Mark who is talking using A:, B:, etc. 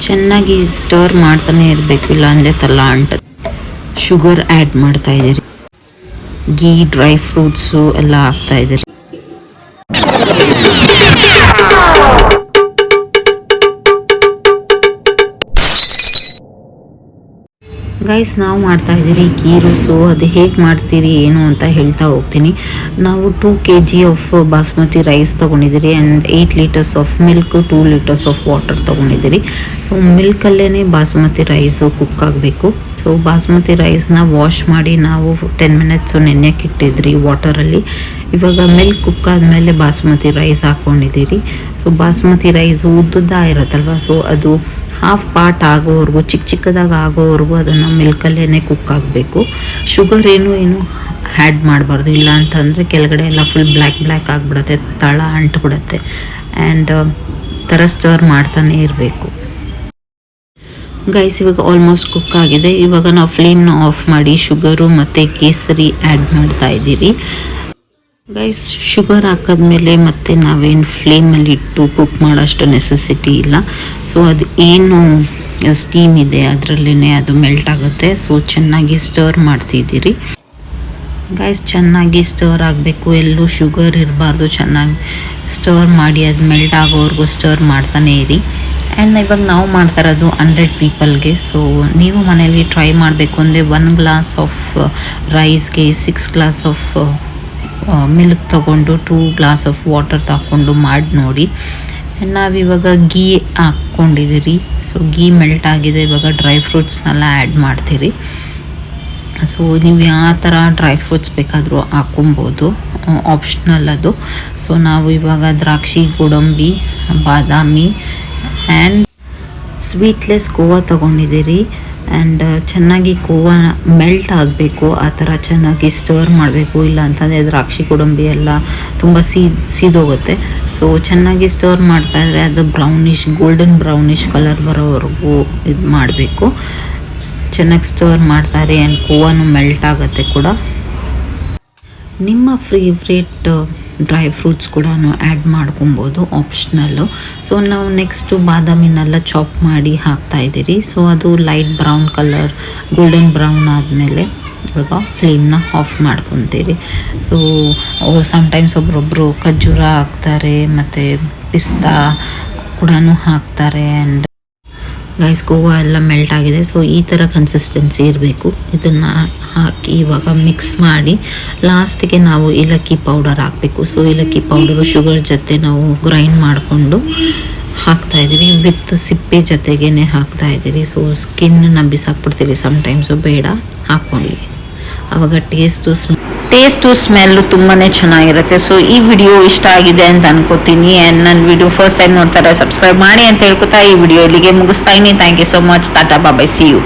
A: ಚೆನ್ನಾಗಿ ಸ್ಟರ್ ಮಾಡ್ತಾನೆ ಇರಬೇಕು, ಇಲ್ಲ ಅಂದರೆ ತಲ್ಲ ಅಂಟದು. ಶುಗರ್ ಆ್ಯಡ್ ಮಾಡ್ತಾ ಇದ್ದೀರಿ, ಗೀ, ಡ್ರೈ ಫ್ರೂಟ್ಸು ಎಲ್ಲ ಹಾಕ್ತಾ ಇದ್ದೀರಿ. ಗೈಸ್, ನಾವು ಮಾಡ್ತಾ ಇದ್ದೀರಿ ಗೀರು. ಸೊ ಅದು ಹೇಗೆ ಮಾಡ್ತೀರಿ ಏನು ಅಂತ ಹೇಳ್ತಾ ಹೋಗ್ತೀನಿ. ನಾವು 2 kg ಆಫ್ ಬಾಸ್ಮತಿ ರೈಸ್ ತೊಗೊಂಡಿದ್ದೀರಿ and 8 litres of milk, 2 litres of water ತೊಗೊಂಡಿದ್ದೀರಿ. ಸೊ ಮಿಲ್ಕಲ್ಲೇ ಬಾಸುಮತಿ ರೈಸು ಕುಕ್ ಆಗಬೇಕು. ಸೊ ಬಾಸುಮತಿ ರೈಸ್ನ ವಾಶ್ ಮಾಡಿ ನಾವು 10 ಮಿನಿಟ್ಸು ನೆನೆಯಕ್ಕೆ ಇಟ್ಟಿದ್ರಿ ವಾಟರಲ್ಲಿ. ಇವಾಗ ಮಿಲ್ಕ್ ಕುಕ್ ಆದಮೇಲೆ ಬಾಸುಮತಿ ರೈಸ್ ಹಾಕ್ಕೊಂಡಿದ್ದೀರಿ. ಸೊ ಬಾಸುಮತಿ ರೈಸ್ ಉದ್ದುದ್ದ ಇರುತ್ತಲ್ವ, ಸೊ ಅದು ಹಾಫ್ ಪಾರ್ಟ್ ಆಗೋವರೆಗೂ, ಚಿಕ್ಕದಾಗಿ ಆಗೋವರೆಗೂ ಅದನ್ನು ಮಿಲ್ಕಲ್ಲೇ ಕುಕ್ ಆಗಬೇಕು. ಶುಗರ್ ಏನು ಆ್ಯಡ್ ಮಾಡಬಾರ್ದು, ಇಲ್ಲ ಅಂತಂದರೆ ಕೆಳಗಡೆ ಎಲ್ಲ ಫುಲ್ ಬ್ಲ್ಯಾಕ್ ಆಗಿಬಿಡುತ್ತೆ, ತಳ ಅಂಟ್ಬಿಡುತ್ತೆ. ಆ್ಯಂಡ್ ಥರ ಸ್ಟರ್ ಮಾಡ್ತಾನೆ ಇರಬೇಕು. ಗೈಸ್, ಇವಾಗ ಆಲ್ಮೋಸ್ಟ್ ಕುಕ್ ಆಗಿದೆ. ಇವಾಗ ನಾವು ಫ್ಲೇಮ್ನ ಆಫ್ ಮಾಡಿ ಶುಗರು ಮತ್ತು ಕೇಸರಿ ಆ್ಯಡ್ ಮಾಡ್ತಾ ಇದ್ದೀರಿ. ಗೈಸ್, ಶುಗರ್ ಹಾಕಿದ್ಮೇಲೆ ಮತ್ತೆ ನಾವೇನು ಫ್ಲೇಮಲ್ಲಿ ಇಟ್ಟು ಕುಕ್ ಮಾಡೋಷ್ಟು ನೆಸೆಸಿಟಿ ಇಲ್ಲ. ಸೊ ಅದು ಏನು ಸ್ಟೀಮ್ ಇದೆ ಅದರಲ್ಲೇ ಅದು ಮೆಲ್ಟ್ ಆಗುತ್ತೆ. ಸೊ ಚೆನ್ನಾಗಿ ಸ್ಟರ್ ಮಾಡ್ತಿದ್ದೀರಿ. ಗೈಸ್, ಚೆನ್ನಾಗಿ ಸ್ಟರ್ ಆಗಬೇಕು, ಎಲ್ಲೂ ಶುಗರ್ ಇರಬಾರ್ದು. ಚೆನ್ನಾಗಿ ಸ್ಟರ್ ಮಾಡಿ ಅದು ಮೆಲ್ಟ್ ಆಗೋವರೆಗೂ ಸ್ಟರ್ ಮಾಡ್ತಾನೆ ಇರಿ. ಆ್ಯಂಡ್ ಇವಾಗ ನಾವು ಮಾಡ್ತಾ ಇರೋದು 100 ಪೀಪಲ್ಗೆ. ಸೊ ನೀವು ಮನೇಲಿ ಟ್ರೈ ಮಾಡಬೇಕು ಅಂದರೆ 1 ಗ್ಲಾಸ್ ಆಫ್ ರೈಸ್ಗೆ 6 ಗ್ಲಾಸ್ ಆಫ್ ಮಿಲ್ಕ್ ತೊಗೊಂಡು 2 ಗ್ಲಾಸ್ ಆಫ್ ವಾಟರ್ ತಗೊಂಡು ಮಾಡಿ ನೋಡಿ. ನಾವಿವಾಗ ಗೀ ಹಾಕ್ಕೊಂಡಿದ್ದೀರಿ. ಸೊ ಗೀ ಮೆಲ್ಟ್ ಆಗಿದೆ. ಇವಾಗ ಡ್ರೈ ಫ್ರೂಟ್ಸ್ನೆಲ್ಲ ಆ್ಯಡ್ ಮಾಡ್ತೀರಿ. ಸೊ ನೀವು ಯಾವ ಥರ ಡ್ರೈ ಫ್ರೂಟ್ಸ್ ಬೇಕಾದರೂ ಹಾಕ್ಕೊಬೋದು, ಆಪ್ಷನಲ್ ಅದು. ಸೊ ನಾವು ಇವಾಗ ದ್ರಾಕ್ಷಿ, ಗೋಡಂಬಿ, ಬಾದಾಮಿ ಆ್ಯಂಡ್ ಸ್ವೀಟ್ಲೆಸ್ ಕೋವಾ ತೊಗೊಂಡಿದ್ದೀರಿ. ಆ್ಯಂಡ್ ಚೆನ್ನಾಗಿ ಕೋವಾ ಮೆಲ್ಟ್ ಆಗಬೇಕು, ಆ ಥರ ಚೆನ್ನಾಗಿ ಸ್ಟರ್ ಮಾಡಬೇಕು. ಇಲ್ಲ ಅಂತಂದರೆ ದ್ರಾಕ್ಷಿ, ಗೋಡಂಬಿ ಎಲ್ಲ ತುಂಬ ಸೀದೋಗುತ್ತೆ. ಸೊ ಚೆನ್ನಾಗಿ ಸ್ಟರ್ ಮಾಡ್ತಾಯಿದ್ರೆ ಅದು ಗೋಲ್ಡನ್ ಬ್ರೌನಿಷ್ ಕಲರ್ ಬರೋವರೆಗೂ ಇದು ಮಾಡಬೇಕು. ಚೆನ್ನಾಗಿ ಸ್ಟರ್ ಮಾಡ್ತಾರೆ. ಆ್ಯಂಡ್ ಕೋವಾನು ಮೆಲ್ಟ್ ಆಗುತ್ತೆ ಕೂಡ. ನಿಮ್ಮ ಫೇವ್ರೇಟ್ ಡ್ರೈ ಫ್ರೂಟ್ಸ್ ಕೂಡ ಆ್ಯಡ್ ಮಾಡ್ಕೊಬೋದು, ಆಪ್ಷನಲ್ಲು. ಸೊ ನಾವು ನೆಕ್ಸ್ಟು ಬಾದಾಮಿನೆಲ್ಲ ಚಾಪ್ ಮಾಡಿ ಹಾಕ್ತಾಯಿದ್ದೀರಿ. ಸೊ ಅದು light brown colour, golden brown ಆದಮೇಲೆ ಇವಾಗ ಫ್ಲೇಮ್ನ ಆಫ್ ಮಾಡ್ಕೊತೀರಿ. ಸೊ ಸಮ್ಟೈಮ್ಸ್ ಒಬ್ಬರೊಬ್ಬರು ಖರ್ಜೂರ ಹಾಕ್ತಾರೆ ಮತ್ತು ಪಿಸ್ತಾ ಕೂಡ ಹಾಕ್ತಾರೆ. ಆ್ಯಂಡ್ ಗೈಸ್, ಕೋವಾ ಎಲ್ಲ ಮೆಲ್ಟ್ ಆಗಿದೆ. ಸೊ ಈ ಥರ ಕನ್ಸಿಸ್ಟೆನ್ಸಿ ಇರಬೇಕು. ಇದನ್ನು ಹಾಕಿ ಇವಾಗ ಮಿಕ್ಸ್ ಮಾಡಿ ಲಾಸ್ಟಿಗೆ ನಾವು ಏಲಕ್ಕಿ ಪೌಡರ್ ಹಾಕಬೇಕು. ಸೊ ಏಲಕ್ಕಿ ಪೌಡರು ಶುಗರ್ ಜೊತೆ ನಾವು ಗ್ರೈಂಡ್ ಮಾಡಿಕೊಂಡು ಹಾಕ್ತಾಯಿದ್ದೀರಿ. ವಿತ್ ಸಿಪ್ಪೆ ಜೊತೆಗೇ ಹಾಕ್ತಾಯಿದ್ದೀರಿ. ಸೊ ಸ್ಕಿನ್ನ ಬಿಸಾಕ್ಬಿಡ್ತೀರಿ ಸಮ್ಟೈಮ್ಸು, ಬೇಡ ಹಾಕ್ಕೊಳ್ಳಿ. ಆವಾಗ ಟೇಸ್ಟು ಸ್ಮೆಲ್ಲು ತುಂಬಾ ಚೆನ್ನಾಗಿರುತ್ತೆ. ಸೊ ಈ ವಿಡಿಯೋ ಇಷ್ಟ ಆಗಿದೆ ಅಂತ ಅನ್ಕೋತೀನಿ. ಆ್ಯಂಡ್ ನನ್ನ ವಿಡಿಯೋ ಫಸ್ಟ್ ಟೈಮ್ ನೋಡ್ತಾರೆ ಸಬ್ಸ್ಕ್ರೈಬ್ ಮಾಡಿ ಅಂತ ಹೇಳ್ಕೊತಾ ಈ ವಿಡಿಯೋ ಇಲ್ಲಿಗೆ ಮುಗಿಸ್ತಾ ಇದ್ದೀನಿ. Thank you so much. Tata, bye, see you.